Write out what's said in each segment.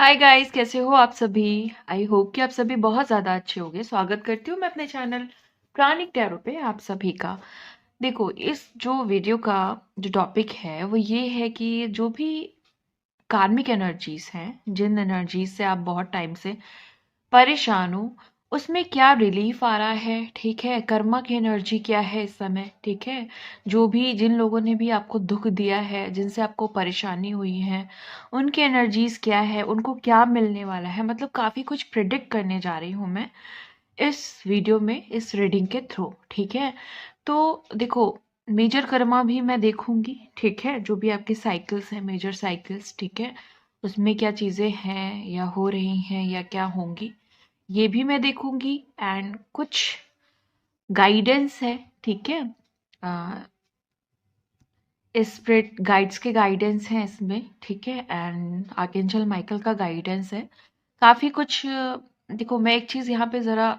Hi guys, कैसे हो आप सभी। आई होप कि आप सभी बहुत ज़्यादा अच्छे होंगे। स्वागत करती हूँ मैं अपने चैनल प्राणिक टैरो पे आप सभी का। देखो, इस जो वीडियो का जो टॉपिक है वो ये है कि जो भी कार्मिक एनर्जीज हैं, जिन एनर्जीज से आप बहुत टाइम से परेशान हो, उसमें क्या रिलीफ आ रहा है। ठीक है, कर्मा की एनर्जी क्या है इस समय। ठीक है, जो भी जिन लोगों ने भी आपको दुख दिया है, जिनसे आपको परेशानी हुई है, उनकी एनर्जीज क्या है, उनको क्या मिलने वाला है। मतलब काफ़ी कुछ प्रिडिक्ट करने जा रही हूँ मैं इस वीडियो में, इस रीडिंग के थ्रू। ठीक है, तो देखो, मेजर कर्मा भी मैं देखूंगी। ठीक है, जो भी आपके साइकिल्स हैं, मेजर साइकिल्स, ठीक है, उसमें क्या चीज़ें हैं या हो रही हैं या क्या होंगी, ये भी मैं देखूंगी। एंड कुछ गाइडेंस है। ठीक है, स्पिरिट गाइड्स के गाइडेंस हैं इसमें। ठीक है, एंड आर्कएंजल माइकल का गाइडेंस है। काफ़ी कुछ देखो, मैं एक चीज़ यहाँ पे ज़रा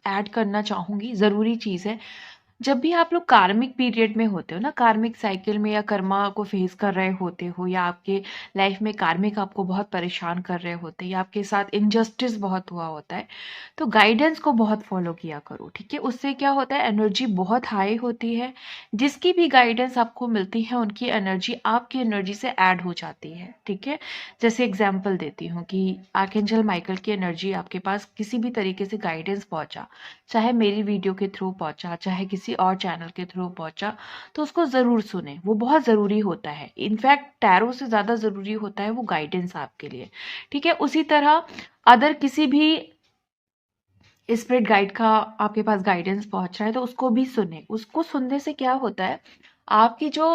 ऐड करना चाहूँगी, ज़रूरी चीज़ है। जब भी आप लोग कार्मिक पीरियड में होते हो ना, कार्मिक साइकिल में, या कर्मा को फेस कर रहे होते हो, या आपके लाइफ में कार्मिक आपको बहुत परेशान कर रहे होते हैं, या आपके साथ इनजस्टिस बहुत हुआ होता है, तो गाइडेंस को बहुत फॉलो किया करो। ठीक है, उससे क्या होता है, एनर्जी बहुत हाई होती है। जिसकी भी गाइडेंस आपको मिलती है, उनकी एनर्जी आपकी एनर्जी से ऐड हो जाती है। ठीक है, जैसे एग्जाम्पल देती हूँ कि आर्कएंजल माइकल की एनर्जी आपके पास किसी भी तरीके से गाइडेंस पहुंचा, चाहे मेरी वीडियो के थ्रू पहुंचा, चाहे किसी और चैनल के थ्रू पहुंचा, तो उसको ज़रूर सुने। वो बहुत ज़रूरी होता है। इनफैक्ट टैरो से ज़्यादा ज़रूरी होता है वो गाइडेंस आपके लिए। ठीक है, उसी तरह अदर किसी भी स्पिरिट गाइड का आपके पास गाइडेंस पहुंच रहा है तो उसको भी सुने। उसको सुनने से क्या होता है, आपकी जो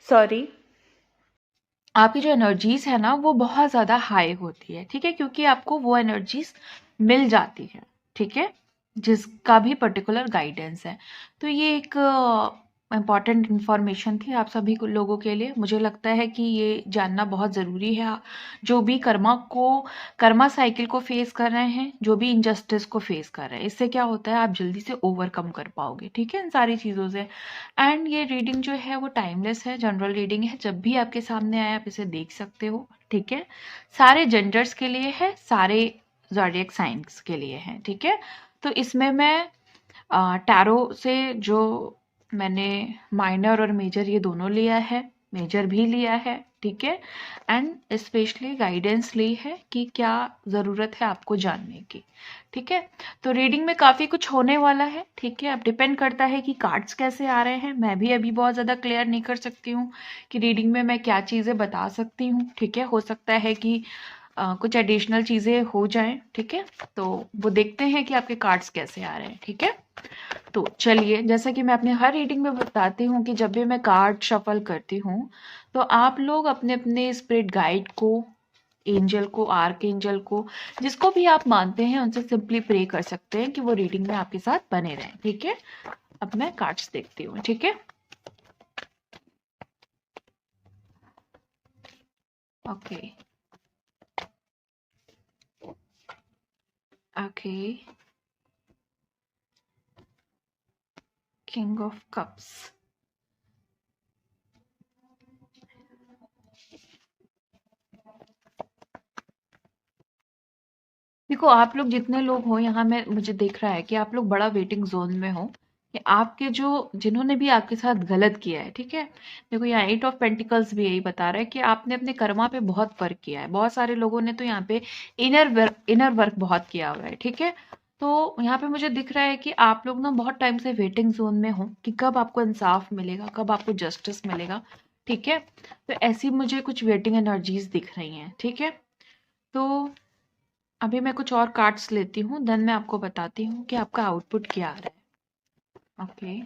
सॉरी, आपकी जो एनर्जीज है ना, वो बहुत ज़्यादा हाई होती है। ठीक है, क्योंकि आपको वो एनर्जीज मिल जाती है। ठीक है, जिसका भी पर्टिकुलर गाइडेंस है। तो ये एक इम्पॉर्टेंट इंफॉर्मेशन थी आप सभी लोगों के लिए। मुझे लगता है कि ये जानना बहुत ज़रूरी है। जो भी कर्मा साइकिल को फेस कर रहे हैं, जो भी इनजस्टिस को फेस कर रहे हैं, इससे क्या होता है, आप जल्दी से ओवरकम कर पाओगे। ठीक है, इन सारी चीज़ों से। एंड ये रीडिंग जो है वो टाइमलेस है, जनरल रीडिंग है। जब भी आपके सामने आए आप इसे देख सकते हो। ठीक है, सारे जेंडर्स के लिए है, सारे ज़ोडिएक साइंस के लिए है। ठीक है, तो इसमें मैं टैरो से जो मैंने माइनर और मेजर ये दोनों लिया है, मेजर भी लिया है। ठीक है, एंड स्पेशली गाइडेंस ली है कि क्या ज़रूरत है आपको जानने की। ठीक है, तो रीडिंग में काफ़ी कुछ होने वाला है। ठीक है, अब डिपेंड करता है कि कार्ड्स कैसे आ रहे हैं। मैं भी अभी बहुत ज़्यादा क्लियर नहीं कर सकती हूँ कि रीडिंग में मैं क्या चीज़ें बता सकती हूँ। ठीक है, हो सकता है कि कुछ एडिशनल चीज़ें हो जाएं। ठीक है, तो वो देखते हैं कि आपके कार्ड्स कैसे आ रहे हैं। ठीक है, तो चलिए, जैसा कि मैं अपने हर रीडिंग में बताती हूँ कि जब भी मैं कार्ड शफल करती हूँ, तो आप लोग अपने अपने स्पिरिट गाइड को, एंजल को, आर्क एंजल को, जिसको भी आप मानते हैं, उनसे सिंपली प्रे कर सकते हैं कि वो रीडिंग में आपके साथ बने रहें। ठीक है, अब मैं कार्ड्स देखती हूँ। ठीक है, okay okay, king of cups. देखो, आप लोग जितने लोग हो यहाँ में, मुझे दिख रहा है कि आप लोग बड़ा वेटिंग जोन में हो। कि आपके जो, जिन्होंने भी आपके साथ गलत किया है, ठीक है, देखो यहाँ 8 ऑफ पेंटिकल्स भी यही बता रहा है कि आपने अपने कर्मा पे बहुत वर्क किया है। बहुत सारे लोगों ने तो यहाँ पे इनर वर्क बहुत किया हुआ है। ठीक है, तो यहाँ पे मुझे दिख रहा है कि आप लोग ना बहुत टाइम से वेटिंग जोन में हो कि कब आपको इंसाफ मिलेगा, कब आपको जस्टिस मिलेगा। ठीक है, तो ऐसी मुझे कुछ वेटिंग एनर्जीज दिख रही हैं। ठीक है, तो अभी मैं कुछ और कार्ड्स लेती हूँ, देन मैं आपको बताती हूँ कि आपका आउटपुट क्या आ रहा है। Okay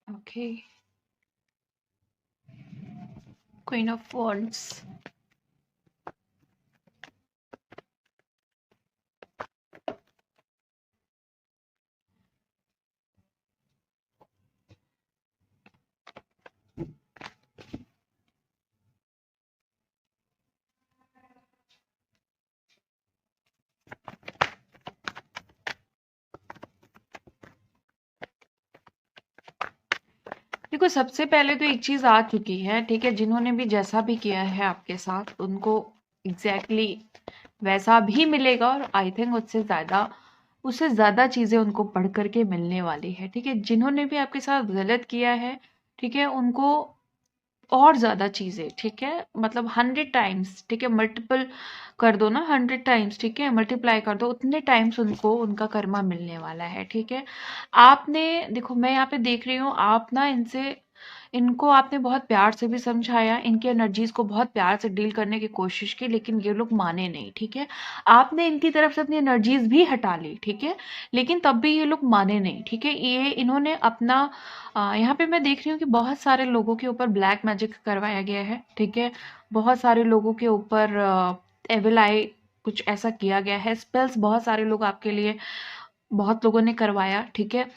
okay, queen of wands, देखो सबसे पहले तो एक चीज आ चुकी है, ठीक है, जिन्होंने भी जैसा भी किया है आपके साथ उनको एग्जैक्टली वैसा भी मिलेगा, और आई थिंक उससे ज्यादा चीजें उनको पढ़ करके मिलने वाली है, ठीक है। जिन्होंने भी आपके साथ गलत किया है, ठीक है, उनको और ज्यादा चीजें, ठीक है, मतलब 100 टाइम्स, ठीक है, मल्टीपल कर दो ना, 100 टाइम्स, ठीक है, मल्टीप्लाई कर दो, उतने टाइम्स उनको उनका कर्मा मिलने वाला है, ठीक है। आपने देखो, मैं यहाँ पे देख रही हूँ, आप ना इनको आपने बहुत प्यार से भी समझाया, इनकी एनर्जीज को बहुत प्यार से डील करने की कोशिश की, लेकिन ये लोग माने नहीं, ठीक है। आपने इनकी तरफ से अपनी एनर्जीज भी हटा ली, ठीक है, लेकिन तब भी ये लोग माने नहीं, ठीक है। ये इन्होंने अपना यहाँ पे मैं देख रही हूँ कि बहुत सारे लोगों के ऊपर ब्लैक मैजिक करवाया गया है, ठीक है। बहुत सारे लोगों के ऊपर एविल आई कुछ ऐसा किया गया है, स्पेल्स बहुत सारे लोग आपके लिए, बहुत लोगों ने करवाया, ठीक है।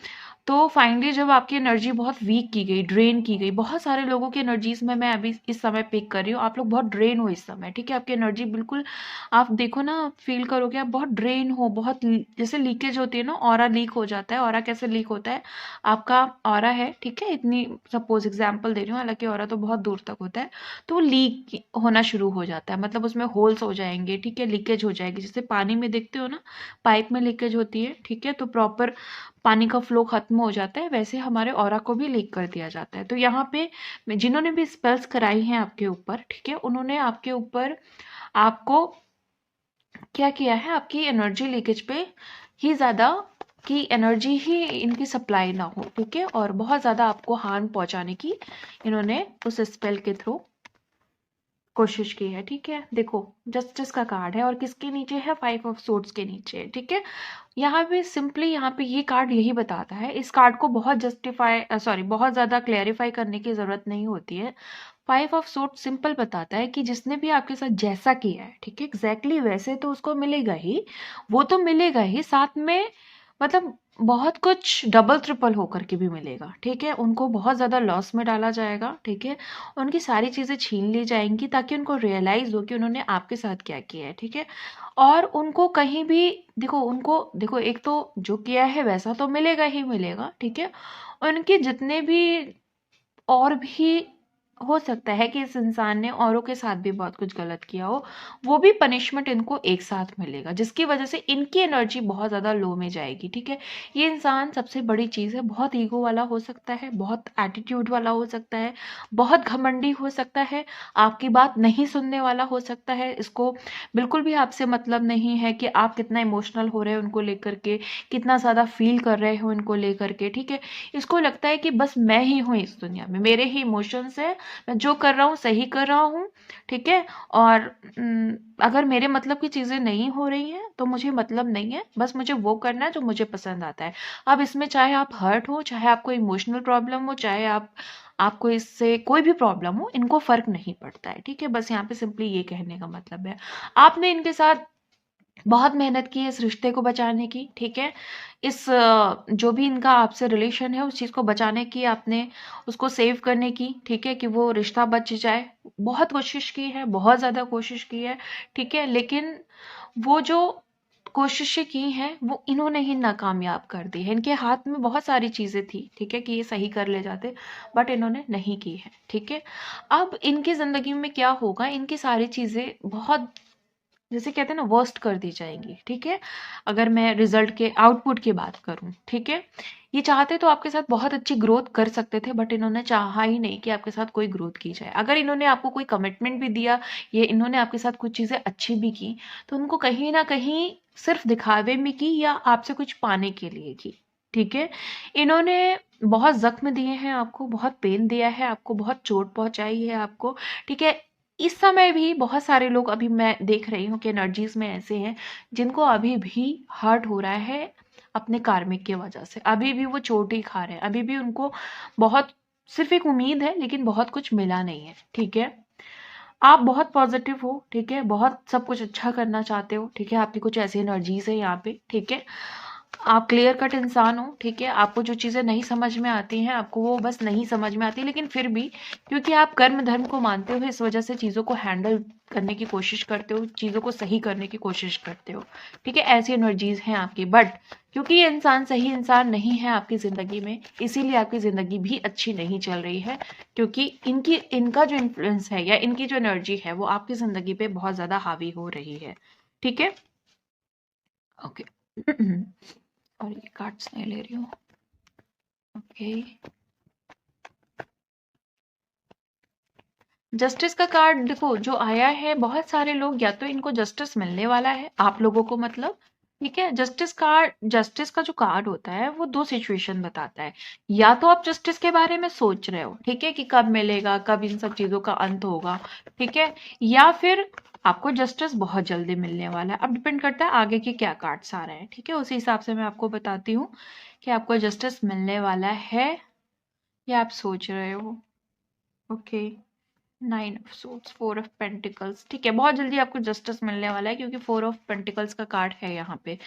तो फाइनली जब आपकी एनर्जी बहुत वीक की गई, ड्रेन की गई, बहुत सारे लोगों की एनर्जीज में मैं अभी इस समय पिक कर रही हूँ, आप लोग बहुत ड्रेन हो इस समय, ठीक है। आपकी एनर्जी बिल्कुल, आप देखो ना, फील करोगे आप बहुत ड्रेन हो, बहुत जैसे लीकेज होती है ना, ऑरा लीक हो जाता है। ऑरा कैसे लीक होता है, आपका ऑरा है, ठीक है, इतनी सपोज एग्जाम्पल दे रही हूँ, हालांकि ऑरा तो बहुत दूर तक होता है, तो वो लीक होना शुरू हो जाता है, मतलब उसमें होल्स हो जाएंगे, ठीक है, लीकेज हो जाएगी, जैसे पानी में देखते हो ना, पाइप में लीकेज होती है, ठीक है, तो प्रॉपर पानी का फ्लो खत्म हो जाता है, वैसे हमारे ऑरा को भी लीक कर दिया जाता है। तो यहाँ पे जिन्होंने भी स्पेल्स कराई हैं आपके ऊपर, ठीक है, उन्होंने आपके ऊपर आपको क्या किया है, आपकी एनर्जी लीकेज पे ही ज्यादा, की एनर्जी ही इनकी सप्लाई ना हो, ठीक है, और बहुत ज्यादा आपको हार्म पहुंचाने की इन्होंने उस स्पेल के थ्रू कोशिश की है, ठीक है। देखो जस्टिस का कार्ड है और किसके नीचे है, 5 ऑफ सोर्ड्स के नीचे, ठीक है। यहाँ पे सिंपली, यहाँ पे ये कार्ड यही बताता है, इस कार्ड को बहुत बहुत ज्यादा क्लैरिफाई करने की जरूरत नहीं होती है। 5 ऑफ सोर्ड सिंपल बताता है कि जिसने भी आपके साथ जैसा किया है, ठीक है, एग्जैक्टली वैसे तो उसको मिलेगा ही, वो तो मिलेगा ही, साथ में मतलब बहुत कुछ डबल ट्रिपल होकर के भी मिलेगा, ठीक है। उनको बहुत ज्यादा लॉस में डाला जाएगा, ठीक है, उनकी सारी चीजें छीन ली जाएंगी ताकि उनको रियलाइज हो कि उन्होंने आपके साथ क्या किया है, ठीक है। और उनको कहीं भी देखो, एक तो जो किया है वैसा तो मिलेगा ही मिलेगा, ठीक है। उनके जितने भी और भी हो सकता है कि इस इंसान ने औरों के साथ भी बहुत कुछ गलत किया हो, वो भी पनिशमेंट इनको एक साथ मिलेगा, जिसकी वजह से इनकी एनर्जी बहुत ज़्यादा लो में जाएगी, ठीक है। ये इंसान सबसे बड़ी चीज़ है, बहुत ईगो वाला हो सकता है, बहुत एटीट्यूड वाला हो सकता है, बहुत घमंडी हो सकता है, आपकी बात नहीं सुनने वाला हो सकता है, इसको बिल्कुल भी आपसे मतलब नहीं है कि आप कितना इमोशनल हो रहे हो उनको लेकर के, कितना ज़्यादा फील कर रहे हो उनको लेकर के, ठीक है। इसको लगता है कि बस मैं ही हूँ इस दुनिया में, मेरे ही इमोशंस है, मैं जो कर रहा हूँ सही कर रहा हूँ, ठीक है। और अगर मेरे मतलब की चीजें नहीं हो रही हैं तो मुझे मतलब नहीं है, बस मुझे वो करना है जो मुझे पसंद आता है। अब इसमें चाहे आप हर्ट हो, चाहे आपको इमोशनल प्रॉब्लम हो, चाहे आपको इससे कोई भी प्रॉब्लम हो, इनको फर्क नहीं पड़ता है, ठीक है। बस यहाँ पे सिंपली ये कहने का मतलब है, आपने इनके साथ बहुत मेहनत की है इस रिश्ते को बचाने की, ठीक है। इस जो भी इनका आपसे रिलेशन है उस चीज को बचाने की, आपने उसको सेव करने की, ठीक है, कि वो रिश्ता बच जाए, बहुत कोशिश की है, बहुत ज्यादा कोशिश की है, ठीक है। लेकिन वो जो कोशिशें की हैं वो इन्होंने ही नाकामयाब कर दी है। इनके हाथ में बहुत सारी चीजें थी, ठीक है, कि ये सही कर ले जाते, बट इन्होंने नहीं की है, ठीक है। अब इनकी जिंदगी में क्या होगा, इनकी सारी चीजें बहुत, जैसे कहते हैं ना, वर्स्ट कर दी जाएंगी, ठीक है। अगर मैं रिजल्ट के आउटपुट की बात करूं, ठीक है, ये चाहते तो आपके साथ बहुत अच्छी ग्रोथ कर सकते थे, बट इन्होंने चाहा ही नहीं कि आपके साथ कोई ग्रोथ की जाए। अगर इन्होंने आपको कोई कमिटमेंट भी दिया, ये इन्होंने आपके साथ कुछ चीजें अच्छी भी की, तो उनको कहीं ना कहीं सिर्फ दिखावे में की या आपसे कुछ पाने के लिए की, ठीक है। इन्होंने बहुत जख्म दिए हैं आपको, बहुत पेन दिया है आपको, बहुत चोट पहुंचाई है आपको, ठीक है। इस समय भी बहुत सारे लोग, अभी मैं देख रही हूँ कि एनर्जीज में ऐसे हैं जिनको अभी भी हर्ट हो रहा है अपने कार्मिक की वजह से, अभी भी वो चोट ही खा रहे हैं, अभी भी उनको बहुत, सिर्फ एक उम्मीद है लेकिन बहुत कुछ मिला नहीं है, ठीक है। आप बहुत पॉजिटिव हो, ठीक है, बहुत सब कुछ अच्छा करना चाहते हो, ठीक है, आपकी कुछ ऐसी एनर्जीज है यहाँ पे, ठीक है। आप क्लियर कट इंसान हो, ठीक है, आपको जो चीज़ें नहीं समझ में आती हैं आपको वो बस नहीं समझ में आती, लेकिन फिर भी क्योंकि आप कर्म धर्म को मानते हो इस वजह से चीज़ों को हैंडल करने की कोशिश करते हो, चीज़ों को सही करने की कोशिश करते हो, ठीक है, ऐसी एनर्जीज हैं आपकी। बट क्योंकि ये इंसान सही इंसान नहीं है आपकी ज़िंदगी में, इसीलिए आपकी ज़िंदगी भी अच्छी नहीं चल रही है, क्योंकि इनका जो इन्फ्लुएंस है या इनकी जो एनर्जी है वो आपकी ज़िंदगी पे बहुत ज़्यादा हावी हो रही है, ठीक है। ओके और ये कार्ड्स नहीं ले रही हूँ। ओके, जस्टिस का कार्ड देखो जो आया है, बहुत सारे लोग या तो इनको जस्टिस मिलने वाला है आप लोगों को, मतलब ठीक है। जस्टिस का जो कार्ड होता है वो दो सिचुएशन बताता है, या तो आप जस्टिस के बारे में सोच रहे हो, ठीक है, कि कब मिलेगा, कब इन सब चीजों का अंत होगा, ठीक है, या फिर आपको जस्टिस बहुत जल्दी मिलने वाला है। अब डिपेंड करता है आगे के क्या कार्ड्स आ रहे हैं, ठीक है, उसी हिसाब से मैं आपको बताती हूँ कि आपको जस्टिस मिलने वाला है या आप सोच रहे हो। Okay, 9 of swords, 4 of pentacles, ठीक है, बहुत जल्दी आपको जस्टिस मिलने वाला है क्योंकि 4 ऑफ पेंटिकल्स का कार्ड है यहाँ पे।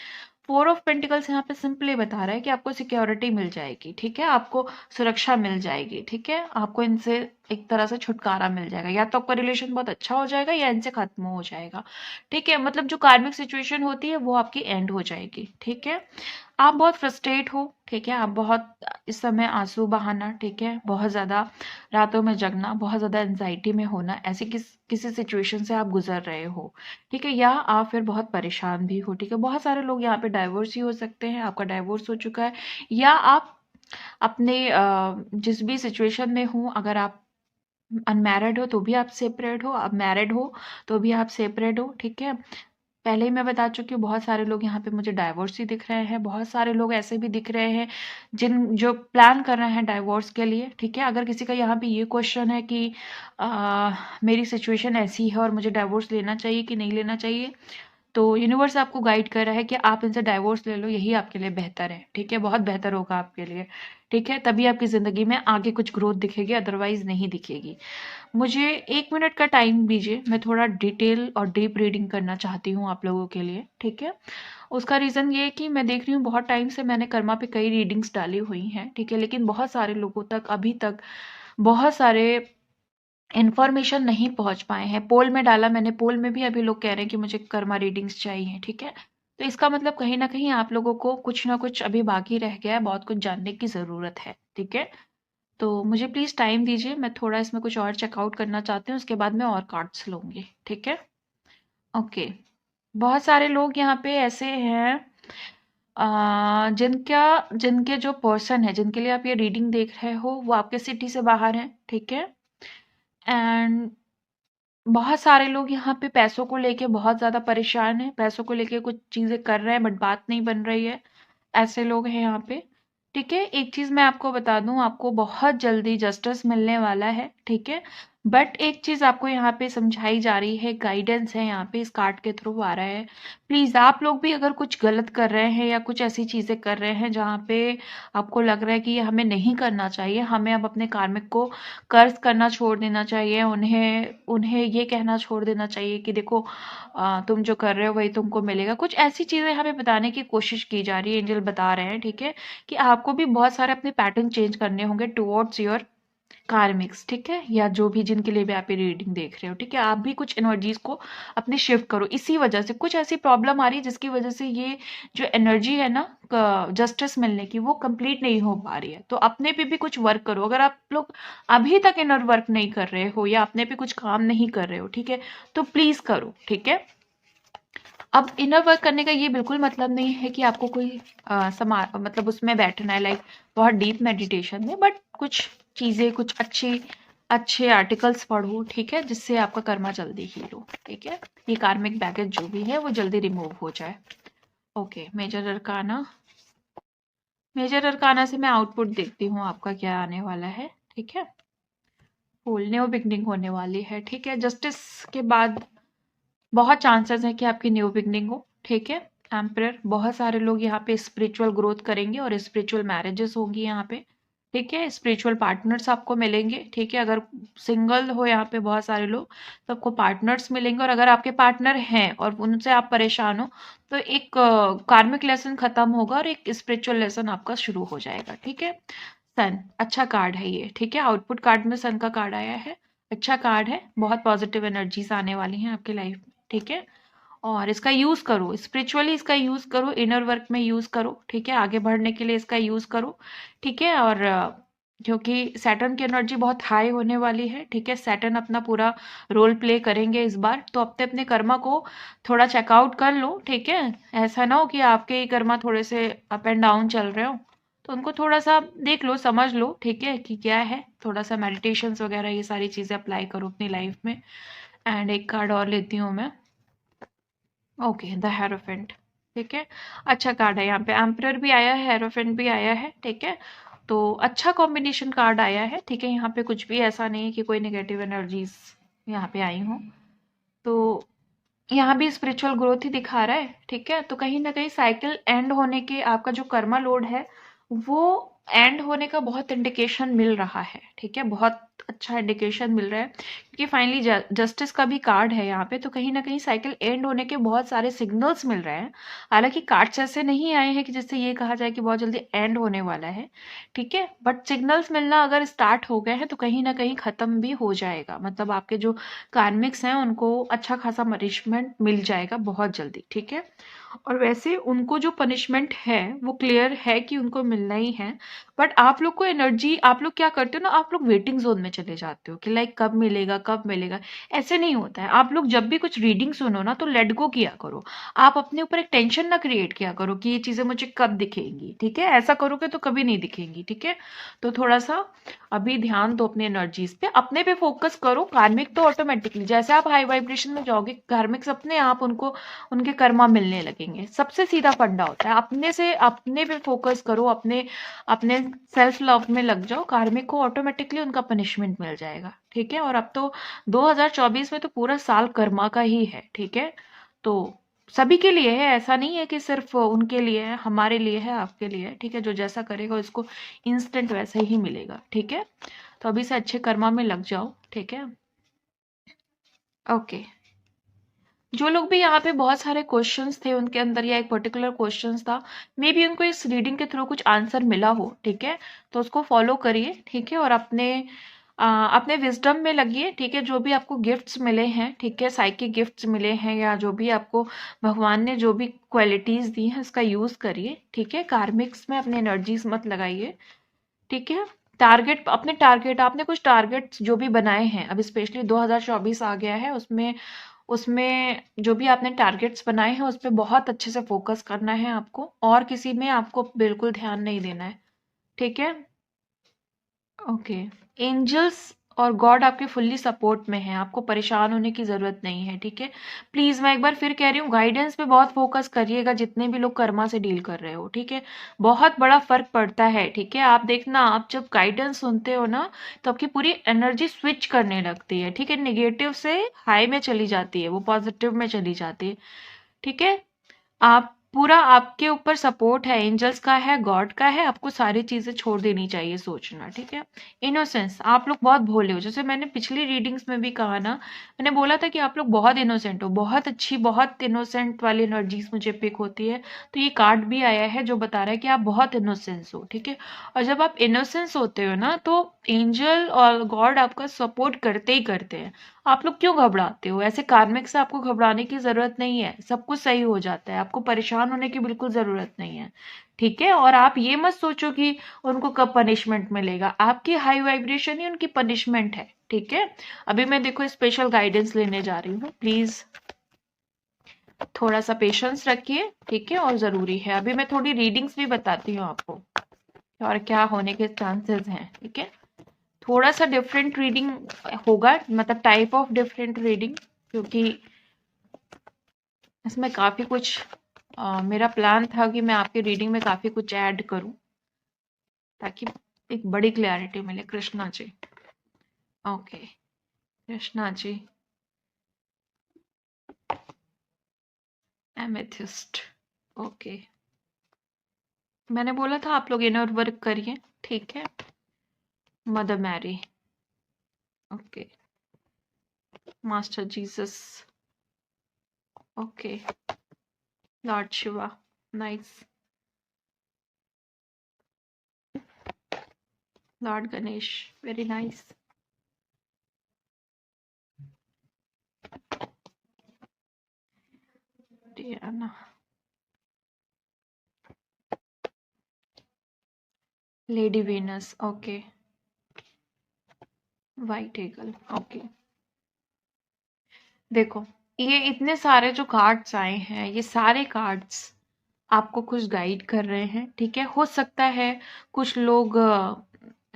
4 ऑफ पेंटिकल्स यहाँ पे सिंपली बता रहा है कि आपको सिक्योरिटी मिल जाएगी, ठीक है, आपको सुरक्षा मिल जाएगी, ठीक है, आपको इनसे एक तरह से छुटकारा मिल जाएगा, या तो आपका रिलेशन बहुत अच्छा हो जाएगा या इनसे खत्म हो जाएगा, ठीक है, मतलब जो कार्मिक सिचुएशन होती है वो आपकी एंड हो जाएगी, ठीक है। आप बहुत फ्रस्ट्रेट हो, ठीक है, आप बहुत इस समय आंसू बहाना, ठीक है, बहुत ज़्यादा रातों में जगना, बहुत ज़्यादा एंजाइटी में होना, ऐसी किसी सिचुएशन से आप गुजर रहे हो, ठीक है, या आप फिर बहुत परेशान भी हो, ठीक है। बहुत सारे लोग यहाँ पे डाइवोर्स ही हो सकते हैं, आपका डाइवोर्स हो चुका है, या आप अपने जिस भी सिचुएशन में हो, अगर आप अनमैरिड हो तो भी आप सेपरेट हो, आप मैरिड हो तो भी आप सेपरेट हो, ठीक है। पहले ही मैं बता चुकी हूँ बहुत सारे लोग यहाँ पे मुझे डाइवोर्स ही दिख रहे हैं, बहुत सारे लोग ऐसे भी दिख रहे हैं जो प्लान कर रहे हैं डाइवोर्स के लिए, ठीक है। अगर किसी का यहाँ पे ये क्वेश्चन है कि मेरी सिचुएशन ऐसी है और मुझे डाइवोर्स लेना चाहिए कि नहीं लेना चाहिए, तो यूनिवर्स आपको गाइड कर रहा है कि आप इनसे डाइवोर्स ले लो, यही आपके लिए बेहतर है, ठीक है, बहुत बेहतर होगा आपके लिए, ठीक है, तभी आपकी ज़िंदगी में आगे कुछ ग्रोथ दिखेगी, अदरवाइज नहीं दिखेगी। मुझे 1 मिनट का टाइम दीजिए, मैं थोड़ा डिटेल और डीप रीडिंग करना चाहती हूँ आप लोगों के लिए, ठीक है। उसका रीज़न ये है कि मैं देख रही हूँ बहुत टाइम से मैंने कर्मा पे कई रीडिंग्स डाली हुई हैं, ठीक है, लेकिन बहुत सारे लोगों तक अभी तक बहुत सारे इन्फॉर्मेशन नहीं पहुंच पाए हैं। पोल में डाला मैंने, पोल में भी अभी लोग कह रहे हैं कि मुझे कर्मा रीडिंग्स चाहिए, ठीक है। तो इसका मतलब कहीं ना कहीं आप लोगों को कुछ ना कुछ अभी बाकी रह गया है, बहुत कुछ जानने की ज़रूरत है, ठीक है। तो मुझे प्लीज़ टाइम दीजिए, मैं थोड़ा इसमें कुछ और चेकआउट करना चाहती हूँ, उसके बाद मैं और कार्ड्स लूँगी, ठीक है। ओके, बहुत सारे लोग यहाँ पे ऐसे हैं जिनके जो पर्सन है जिनके लिए आप ये रीडिंग देख रहे हो वो आपके सिटी से बाहर हैं, ठीक है। एंड बहुत सारे लोग यहाँ पे पैसों को लेके बहुत ज़्यादा परेशान हैं, पैसों को लेके कुछ चीज़ें कर रहे हैं बट बात नहीं बन रही है, ऐसे लोग हैं यहाँ पे, ठीक है। एक चीज़ मैं आपको बता दूं, आपको बहुत जल्दी जस्टिस मिलने वाला है, ठीक है। बट एक चीज़ आपको यहाँ पे समझाई जा रही है, गाइडेंस है यहाँ पे इस कार्ड के थ्रू आ रहा है। प्लीज़ आप लोग भी अगर कुछ गलत कर रहे हैं या कुछ ऐसी चीज़ें कर रहे हैं जहाँ पे आपको लग रहा है कि ये हमें नहीं करना चाहिए, हमें अब अपने कार्मिक को कर्ज करना छोड़ देना चाहिए, उन्हें उन्हें ये कहना छोड़ देना चाहिए कि देखो तुम जो कर रहे हो वही तुमको मिलेगा, कुछ ऐसी चीज़ें हमें बताने की कोशिश की जा रही है, एंजल बता रहे हैं, ठीक है, कि आपको भी बहुत सारे अपने पैटर्न चेंज करने होंगे टुवर्ड्स योर कार्मिक्स, ठीक है, या जो भी जिनके लिए भी आप ये रीडिंग देख रहे हो, ठीक है, आप भी कुछ एनर्जीज को अपने शिफ्ट करो। इसी वजह से कुछ ऐसी प्रॉब्लम आ रही है जिसकी वजह से ये जो एनर्जी है ना जस्टिस मिलने की वो कंप्लीट नहीं हो पा रही है, तो अपने पे भी कुछ वर्क करो। अगर आप लोग अभी तक इनर वर्क नहीं कर रहे हो या अपने पे कुछ काम नहीं कर रहे हो, ठीक है, तो प्लीज करो, ठीक है। अब इनर वर्क करने का ये बिल्कुल मतलब नहीं है कि आपको कोई मतलब उसमें बैठना है लाइक बहुत डीप मेडिटेशन में, बट कुछ चीज़ें कुछ अच्छे आर्टिकल्स पढ़ो, ठीक है, जिससे आपका कर्मा जल्दी हील हो, ठीक है, ये कार्मिक बैगेज जो भी है वो जल्दी रिमूव हो जाए। ओके, मेजर अरकाना से मैं आउटपुट देखती हूँ आपका क्या आने वाला है, ठीक है। फुल न्यू बिगनिंग होने वाली है, ठीक है, जस्टिस के बाद बहुत चांसेस है कि आपकी न्यू बिगनिंग हो, ठीक है। एम्परर, बहुत सारे लोग यहाँ पे स्पिरिचुअल ग्रोथ करेंगे और स्पिरिचुअल मैरिजेस होंगी यहाँ पे, ठीक है। स्पिरिचुअल पार्टनर्स आपको मिलेंगे, ठीक है। अगर सिंगल हो यहाँ पे बहुत सारे लोग, तो आपको पार्टनर्स मिलेंगे, और अगर आपके पार्टनर हैं और उनसे आप परेशान हो, तो एक कार्मिक लेसन खत्म होगा और एक स्पिरिचुअल लेसन आपका शुरू हो जाएगा, ठीक है। सन अच्छा कार्ड है ये, ठीक है। आउटपुट कार्ड में सन का कार्ड आया है, अच्छा कार्ड है, बहुत पॉजिटिव एनर्जीज आने वाली हैं आपकी लाइफ में, ठीक है। और इसका यूज करो स्पिरिचुअली, इसका यूज करो, इनर वर्क में यूज करो, ठीक है। आगे बढ़ने के लिए इसका यूज करो, ठीक है। और क्योंकि सैटर्न की एनर्जी बहुत हाई होने वाली है, ठीक है। सैटर्न अपना पूरा रोल प्ले करेंगे इस बार, तो अपने अपने कर्मा को थोड़ा चेकआउट कर लो, ठीक है। ऐसा ना हो कि आपके ही कर्मा थोड़े से अप एंड डाउन चल रहे हो, तो उनको थोड़ा सा देख लो, समझ लो, ठीक है, कि क्या है। थोड़ा सा मेडिटेशंस वगैरह ये सारी चीजें अप्लाई करो अपनी लाइफ में। एंड एक कार्ड और लेती हूँ मैं। ओके, द हेरोफेंट, ठीक है। अच्छा कार्ड है, यहाँ पे एम्परर भी आया है, हेरोफेंट भी आया है, ठीक है। तो अच्छा कॉम्बिनेशन कार्ड आया है, ठीक है। यहाँ पे कुछ भी ऐसा नहीं है कि कोई नेगेटिव एनर्जीज यहाँ पे आई हो। तो यहाँ भी स्पिरिचुअल ग्रोथ ही दिखा रहा है, ठीक है। तो कहीं ना कहीं साइकिल एंड होने के, आपका जो कर्मा लोड है वो एंड होने का बहुत इंडिकेशन मिल रहा है, ठीक है। बहुत अच्छा इंडिकेशन मिल रहा है, क्योंकि फाइनली जस्टिस का भी कार्ड है यहाँ पे। तो कहीं ना कहीं साइकिल एंड होने के बहुत सारे सिग्नल्स मिल रहे हैं। हालांकि कार्ड्स ऐसे नहीं आए हैं कि जिससे ये कहा जाए कि बहुत जल्दी एंड होने वाला है, ठीक है। बट सिग्नल्स मिलना अगर स्टार्ट हो गए हैं तो कहीं ना कहीं खत्म भी हो जाएगा, मतलब आपके जो कार्मिक्स हैं उनको अच्छा खासा पनिशमेंट मिल जाएगा बहुत जल्दी, ठीक है। और वैसे उनको जो पनिशमेंट है वो क्लियर है कि उनको मिलना ही है। बट आप लोग को एनर्जी, आप लोग क्या करते हो ना, आप लोग वेटिंग जोन में चले जाते हो कि लाइक कब मिलेगा कब मिलेगा। ऐसे नहीं होता है। आप लोग जब भी कुछ रीडिंग सुनो ना, तो लेट गो किया करो। आप अपने ऊपर एक टेंशन ना क्रिएट किया करो कि ये चीजें मुझे कब दिखेंगी, ठीक है। ऐसा करोगे तो कभी नहीं दिखेंगी, ठीक है। तो थोड़ा सा अभी ध्यान दो अपनी एनर्जीज पे, अपने पे फोकस करो। कार्मिक तो ऑटोमेटिकली जैसे आप हाई वाइब्रेशन में जाओगे, कार्मिक्स अपने आप उनको उनके कर्मा मिलने लगेंगे। सबसे सीधा फंडा होता है, अपने से अपने पे फोकस करो, अपने अपने सेल्फ लव में लग जाओ, कार्मिक को ऑटोमेटिकली उनका पनिशमेंट मिल जाएगा, ठीक है। और अब तो 2024 में तो पूरा साल कर्मा का ही है, ठीक है। तो सभी के लिए है, ऐसा नहीं है कि सिर्फ उनके लिए है, हमारे लिए है, आपके लिए है, ठीक है। जो जैसा करेगा उसको इंस्टेंट वैसा ही मिलेगा, ठीक है। तो अभी से अच्छे कर्मा में लग जाओ, ठीक है। ओके। जो लोग भी यहाँ पे बहुत सारे क्वेश्चंस थे उनके अंदर, या एक पर्टिकुलर क्वेश्चंस था, मे बी उनको इस रीडिंग के थ्रू कुछ आंसर मिला हो, ठीक है। तो उसको फॉलो करिए, ठीक है। और अपने विजडम में लगिए, ठीक है। जो भी आपको गिफ्ट्स मिले हैं, ठीक है, साइकिक गिफ्ट्स मिले हैं, या जो भी आपको भगवान ने जो भी क्वालिटीज दी हैं उसका यूज करिए, ठीक है। कार्मिक्स में अपनी एनर्जीज मत लगाइए, ठीक है। टारगेट, अपने टारगेट, आपने कुछ टारगेट्स जो भी बनाए हैं, अभी स्पेशली 2024 आ गया है, उसमें उसमें जो भी आपने टारगेट्स बनाए हैं उस पर बहुत अच्छे से फोकस करना है आपको, और किसी में आपको बिल्कुल ध्यान नहीं देना है, ठीक है। ओके। एंजल्स और गॉड आपके फुल्ली सपोर्ट में है, आपको परेशान होने की जरूरत नहीं है, ठीक है। प्लीज मैं एक बार फिर कह रही हूँ, गाइडेंस पे बहुत फोकस करिएगा जितने भी लोग कर्मा से डील कर रहे हो, ठीक है। बहुत बड़ा फर्क पड़ता है, ठीक है। आप देखना, आप जब गाइडेंस सुनते हो ना, तो आपकी पूरी एनर्जी स्विच करने लगती है, ठीक है। निगेटिव से हाई में चली जाती है, वो पॉजिटिव में चली जाती है, ठीक है। आप पूरा, आपके ऊपर सपोर्ट है, एंजल्स का है, गॉड का है, आपको सारी चीजें छोड़ देनी चाहिए सोचना, ठीक है। इनोसेंस, आप लोग बहुत भोले हो, जैसे मैंने पिछली रीडिंग्स में भी कहा ना, मैंने बोला था कि आप लोग बहुत इनोसेंट हो, बहुत अच्छी, बहुत इनोसेंट वाली एनर्जीज मुझे पिक होती है। तो ये कार्ड भी आया है जो बता रहा है कि आप बहुत इनोसेंस हो, ठीक है। और जब आप इनोसेंस होते हो ना, तो एंजल और गॉड आपका सपोर्ट करते ही करते हैं। आप लोग क्यों घबराते हो? ऐसे कार्मिक से आपको घबराने की जरूरत नहीं है, सब कुछ सही हो जाता है, आपको परेशान होने की बिल्कुल जरूरत नहीं है, ठीक है। और आप ये मत सोचो कि उनको कब पनिशमेंट मिलेगा, आपकी हाई वाइब्रेशन ही उनकी पनिशमेंट है, ठीक है। अभी मैं देखो स्पेशल गाइडेंस लेने जा रही हूँ, प्लीज थोड़ा सा पेशेंस रखिए, ठीक है। और जरूरी है, अभी मैं थोड़ी रीडिंग्स भी बताती हूँ आपको और क्या होने के चांसेस हैं, ठीक है। थोड़ा सा डिफरेंट रीडिंग होगा, मतलब टाइप ऑफ डिफरेंट रीडिंग, क्योंकि इसमें काफ़ी कुछ मेरा प्लान था कि मैं आपकी रीडिंग में काफ़ी कुछ ऐड करूं, ताकि एक बड़ी क्लैरिटी मिले। Krishna ji, okay, Krishna ji, amethyst, okay. मैंने बोला था आप लोग इनर वर्क करिए, ठीक है। Mother Mary, okay, Master Jesus, okay, Lord Shiva, nice, Lord Ganesh, very nice, Diana, lady Venus, okay, white eagle, okay. देखो, ये इतने सारे जो कार्ड्स आए हैं, ये सारे कार्ड्स आपको कुछ गाइड कर रहे हैं, ठीक है। हो सकता है कुछ लोग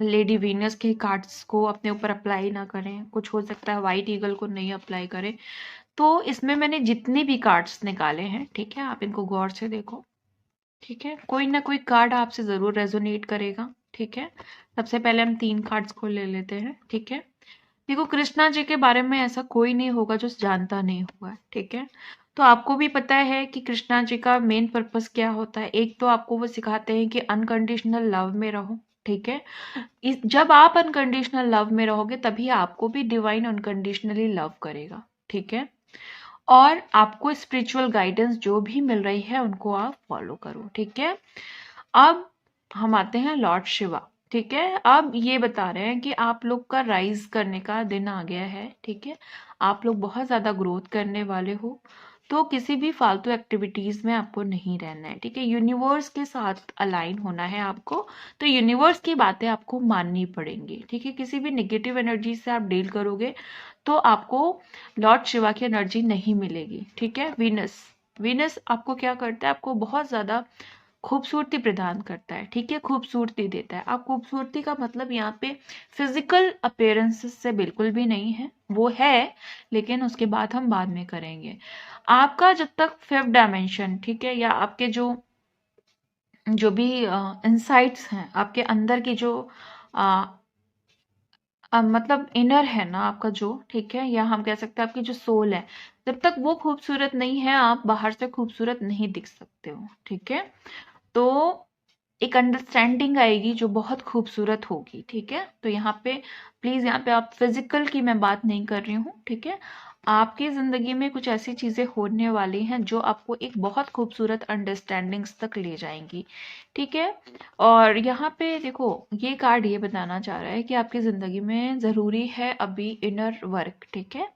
लेडी वीनस के कार्ड्स को अपने ऊपर अप्लाई ना करें, कुछ हो सकता है वाइट ईगल को नहीं अप्लाई करें। तो इसमें मैंने जितने भी कार्ड्स निकाले हैं, ठीक है, आप इनको गौर से देखो, ठीक है। कोई ना कोई कार्ड आपसे जरूर रेजोनेट करेगा, ठीक है। सबसे पहले हम 3 कार्ड्स को ले लेते हैं, ठीक है। देखो, कृष्णा जी के बारे में ऐसा कोई नहीं होगा जो जानता नहीं होगा, ठीक है। तो आपको भी पता है कि कृष्णा जी का मेन पर्पस क्या होता है। एक तो आपको वो सिखाते हैं कि अनकंडीशनल लव में रहो, ठीक है। जब आप अनकंडीशनल लव में रहोगे तभी आपको भी डिवाइन अनकंडीशनली लव करेगा, ठीक है। और आपको स्पिरिचुअल गाइडेंस जो भी मिल रही है उनको आप फॉलो करो, ठीक है। अब हम आते हैं लॉर्ड शिवा, ठीक है। अब ये बता रहे हैं कि आप लोग का राइज करने का दिन आ गया है, ठीक है। आप लोग बहुत ज्यादा ग्रोथ करने वाले हो, तो किसी भी फालतू एक्टिविटीज में आपको नहीं रहना है, ठीक है। यूनिवर्स के साथ अलाइन होना है आपको, तो यूनिवर्स की बातें आपको माननी पड़ेंगी, ठीक है। किसी भी नेगेटिव एनर्जी से आप डील करोगे तो आपको लॉर्ड शिवा की एनर्जी नहीं मिलेगी, ठीक है। वीनस, वीनस आपको क्या करता है, आपको बहुत ज्यादा खूबसूरती प्रदान करता है, ठीक है, खूबसूरती देता है। आप खूबसूरती का मतलब यहाँ पे फिजिकल अपीयरेंसेस से बिल्कुल भी नहीं है, वो है, लेकिन उसके बाद हम बाद में करेंगे। आपका जब तक 5th डायमेंशन, ठीक है, या आपके जो जो भी इंसाइट्स हैं, आपके अंदर की जो मतलब इनर है ना आपका जो, ठीक है, या हम कह सकते हैं आपकी जो सोल है, जब तक वो खूबसूरत नहीं है आप बाहर से खूबसूरत नहीं दिख सकते हो, ठीक है। तो एक अंडरस्टैंडिंग आएगी जो बहुत खूबसूरत होगी, ठीक है। तो यहाँ पे प्लीज, यहाँ पे आप फिजिकल की मैं बात नहीं कर रही हूँ, ठीक है। आपकी जिंदगी में कुछ ऐसी चीजें होने वाली हैं जो आपको एक बहुत खूबसूरत अंडरस्टैंडिंग्स तक ले जाएंगी, ठीक है। और यहाँ पे देखो, ये कार्ड ये बताना चाह रहा है कि आपकी जिंदगी में जरूरी है अभी इनर वर्क, ठीक है।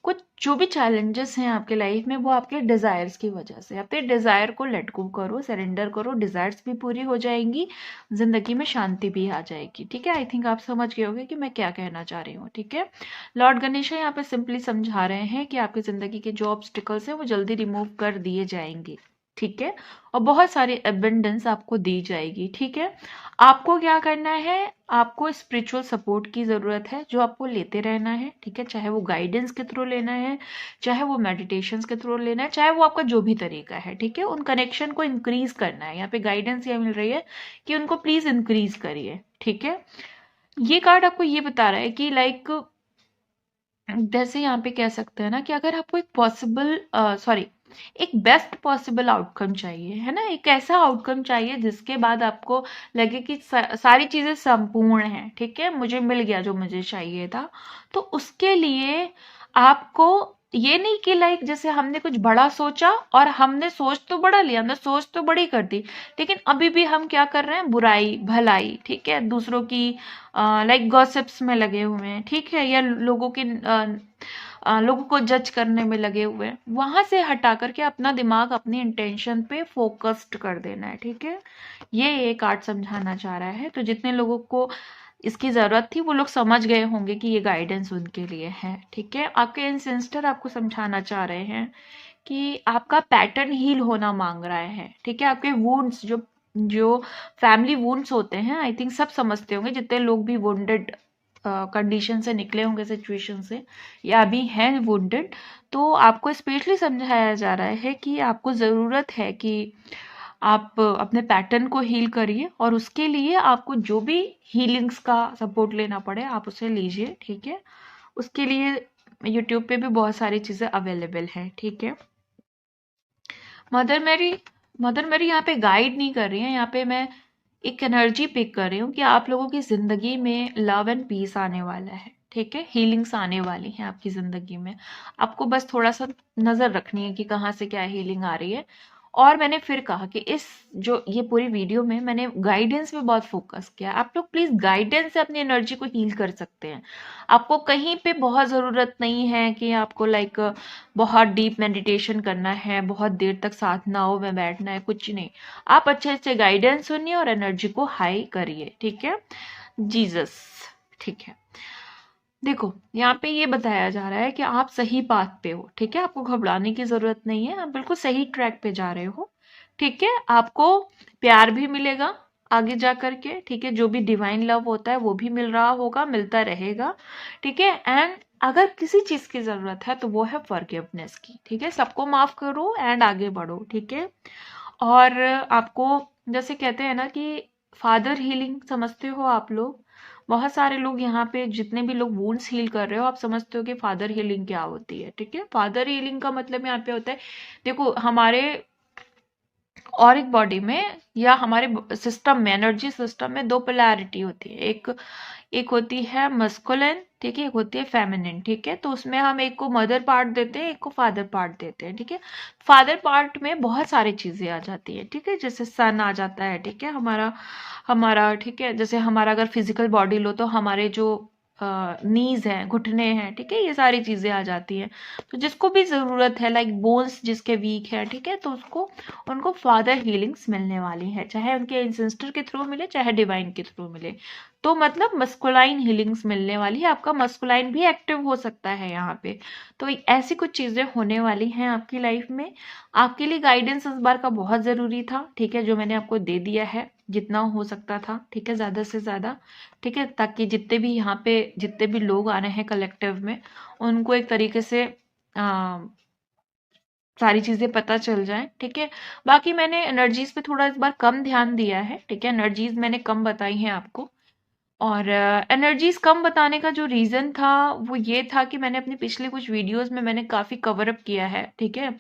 कुछ जो भी चैलेंजेस हैं आपके लाइफ में वो आपके डिजायर्स की वजह से, अपने डिजायर को लेट गो करो, सरेंडर करो, डिजायर्स भी पूरी हो जाएंगी, जिंदगी में शांति भी आ जाएगी, ठीक है। आई थिंक आप समझ गए होंगे कि मैं क्या कहना चाह रही हूँ, ठीक है। लॉर्ड गणेश यहाँ पे सिंपली समझा रहे हैं कि आपकी जिंदगी के जो ऑब्स्टिकल्स हैं वो जल्दी रिमूव कर दिए जाएंगे, ठीक है। और बहुत सारी एबंडेंस आपको दी जाएगी, ठीक है। आपको क्या करना है, आपको स्पिरिचुअल सपोर्ट की जरूरत है जो आपको लेते रहना है, ठीक है। चाहे वो गाइडेंस के थ्रू लेना है, चाहे वो मेडिटेशंस के थ्रू लेना है, चाहे वो आपका जो भी तरीका है, ठीक है। उन कनेक्शन को इंक्रीज करना है। यहाँ पे गाइडेंस ये मिल रही है कि उनको प्लीज इंक्रीज करिए, ठीक है। ये कार्ड आपको ये बता रहा है कि लाइक, जैसे यहाँ पे कह सकते हैं ना कि अगर आपको एक पॉसिबल सॉरी एक बेस्ट पॉसिबल आउटकम चाहिए, है ना, एक ऐसा आउटकम चाहिए जिसके बाद आपको लगे कि सारी चीजें संपूर्ण हैं, ठीक है, मुझे मिल गया जो मुझे चाहिए था। तो उसके लिए आपको ये नहीं कि लाइक जैसे हमने कुछ बड़ा सोचा और हमने सोच तो बड़ा लिया, हमने सोच तो बड़ी कर दी, लेकिन अभी भी हम क्या कर रहे हैं, बुराई भलाई, ठीक है, दूसरों की लाइक गॉसिप्स में लगे हुए हैं, ठीक है, या लोगों को जज करने में लगे हुए हैं। वहां से हटा करके अपना दिमाग अपनी इंटेंशन पे फोकस्ड कर देना है, ठीक है। ये कार्ड समझाना चाह रहा है। तो जितने लोगों को इसकी जरूरत थी वो लोग समझ गए होंगे कि ये गाइडेंस उनके लिए है, ठीक है। आपके एंसेस्टर आपको समझाना चाह रहे हैं कि आपका पैटर्न हील होना मांग रहा है, ठीक है। आपके वुंड्स जो जो फैमिली वुंड्स होते हैं, आई थिंक सब समझते होंगे जितने लोग भी वुंडेड कंडीशन से निकले होंगे, सिचुएशन से, या अभी हैं वुंडेड, तो आपको स्पेशली समझाया जा रहा है कि आपको ज़रूरत है कि आप अपने पैटर्न को हील करिए, और उसके लिए आपको जो भी हीलिंग्स का सपोर्ट लेना पड़े आप उसे लीजिए, ठीक है। उसके लिए यूट्यूब पे भी बहुत सारी चीज़ें अवेलेबल हैं, ठीक है। मदर मेरी, मदर मेरी यहाँ पे गाइड नहीं कर रही है, यहाँ पे मैं एक एनर्जी पिक कर रही हूँ कि आप लोगों की ज़िंदगी में लव एंड पीस आने वाला है, ठीक है, हीलिंग्स आने वाली हैं आपकी ज़िंदगी में। आपको बस थोड़ा सा नज़र रखनी है कि कहाँ से क्या हीलिंग आ रही है। और मैंने फिर कहा कि इस जो ये पूरी वीडियो में मैंने गाइडेंस पे बहुत फोकस किया। आप लोग प्लीज गाइडेंस से अपनी एनर्जी को हील कर सकते हैं। आपको कहीं पे बहुत ज़रूरत नहीं है कि आपको लाइक बहुत डीप मेडिटेशन करना है, बहुत देर तक साधनाओं में बैठना है, कुछ नहीं। आप अच्छे अच्छे गाइडेंस सुनिए और एनर्जी को हाई करिए, ठीक है। जीसस, ठीक है। देखो यहाँ पे ये बताया जा रहा है कि आप सही पाथ पे हो, ठीक है, आपको घबराने की जरूरत नहीं है, आप बिल्कुल सही ट्रैक पे जा रहे हो, ठीक है। आपको प्यार भी मिलेगा आगे जा करके, ठीक है, जो भी डिवाइन लव होता है वो भी मिल रहा होगा, मिलता रहेगा, ठीक है। एंड अगर किसी चीज की जरूरत है तो वो है फॉरगिवनेस की, ठीक है। सबको माफ करो एंड आगे बढ़ो, ठीक है। और आपको जैसे कहते हैं ना कि फादर हीलिंग समझते हो आप लोग, बहुत सारे लोग यहाँ पे जितने भी लोग वुंड्स हील कर रहे हो, आप समझते हो कि फादर हीलिंग क्या होती है, ठीक है। फादर हीलिंग का मतलब यहाँ पे होता है, देखो हमारे और एक बॉडी में या हमारे सिस्टम में, एनर्जी सिस्टम में दो पोलैरिटी होती है, एक एक होती है मस्कुलिन, ठीक है, एक होती है फेमिनिन, ठीक है। तो उसमें हम एक को मदर पार्ट देते हैं, एक को फादर पार्ट देते हैं, ठीक है। फादर पार्ट में बहुत सारी चीजें आ जाती है, ठीक है, जैसे सन आ जाता है, ठीक है, हमारा हमारा ठीक है, जैसे हमारा अगर फिजिकल बॉडी लो तो हमारे जो नीज हैं, घुटने हैं, ठीक है, ये सारी चीजें आ जाती हैं। तो जिसको भी जरूरत है, लाइक बोन्स जिसके वीक है, ठीक है, तो उसको उनको फादर हीलिंग्स मिलने वाली है, चाहे उनके इंसेस्टर के थ्रू मिले चाहे डिवाइन के थ्रू मिले। तो मतलब मस्कुलाइन हीलिंग्स मिलने वाली है, आपका मस्कुलाइन भी एक्टिव हो सकता है यहाँ पे। तो ऐसी कुछ चीजें होने वाली हैं आपकी लाइफ में। आपके लिए गाइडेंस इस बार का बहुत जरूरी था, ठीक है, जो मैंने आपको दे दिया है जितना हो सकता था, ठीक है, ज्यादा से ज्यादा, ठीक है, ताकि जितने भी यहाँ पे जितने भी लोग आ रहे हैं कलेक्टिव में, उनको एक तरीके से सारी चीजें पता चल जाए, ठीक है। बाकी मैंने एनर्जीज पे थोड़ा इस बार कम ध्यान दिया है, ठीक है, एनर्जीज मैंने कम बताई हैं आपको। और एनर्जीज कम बताने का जो रीजन था वो ये था कि मैंने अपनी पिछले कुछ वीडियोस में मैंने काफी कवर अप किया है, ठीक है।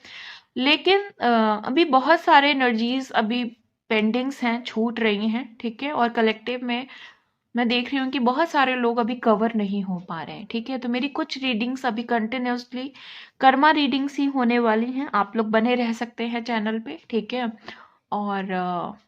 लेकिन अभी बहुत सारे एनर्जीज अभी पेंडिंग्स हैं, छूट रही हैं, ठीक है। और कलेक्टिव में मैं देख रही हूँ कि बहुत सारे लोग अभी कवर नहीं हो पा रहे हैं, ठीक है। तो मेरी कुछ रीडिंग्स अभी कंटिन्यूसली कर्मा रीडिंग्स ही होने वाली हैं। आप लोग बने रह सकते हैं चैनल पे, ठीक है, और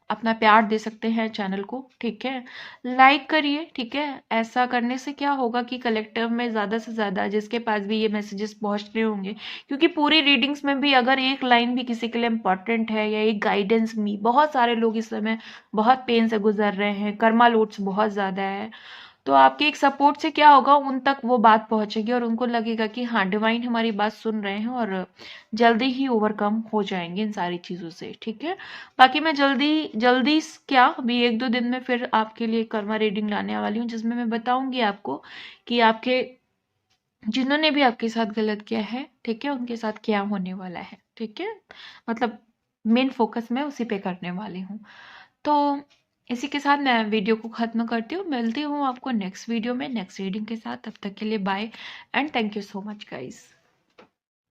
अपना प्यार दे सकते हैं चैनल को, ठीक है, लाइक करिए, ठीक है। ऐसा करने से क्या होगा कि कलेक्टिव में ज्यादा से ज्यादा जिसके पास भी ये मैसेजेस पहुंच रहे होंगे, क्योंकि पूरी रीडिंग्स में भी अगर एक लाइन भी किसी के लिए इम्पोर्टेंट है या एक गाइडेंस भी, बहुत सारे लोग इस समय बहुत पेन से गुजर रहे हैं, कर्मा लोड्स बहुत ज्यादा है, तो आपके एक सपोर्ट से क्या होगा, उन तक वो बात पहुंचेगी और उनको लगेगा कि हाँ डिवाइन हमारी बात सुन रहे हैं और जल्दी ही ओवरकम हो जाएंगे इन सारी चीजों से, ठीक है। बाकी मैं जल्दी जल्दी क्या अभी एक दो दिन में फिर आपके लिए कर्मा रीडिंग लाने वाली हूँ, जिसमें मैं बताऊंगी आपको कि आपके जिन्होंने भी आपके साथ गलत किया है, ठीक है, उनके साथ क्या होने वाला है, ठीक है। मतलब मेन फोकस मैं उसी पे करने वाली हूँ। तो इसी के साथ मैं वीडियो को खत्म करती हूँ, मिलती हूँ आपको नेक्स्ट वीडियो में नेक्स्ट रीडिंग के साथ। तब तक के लिए bye and thank you so much guys.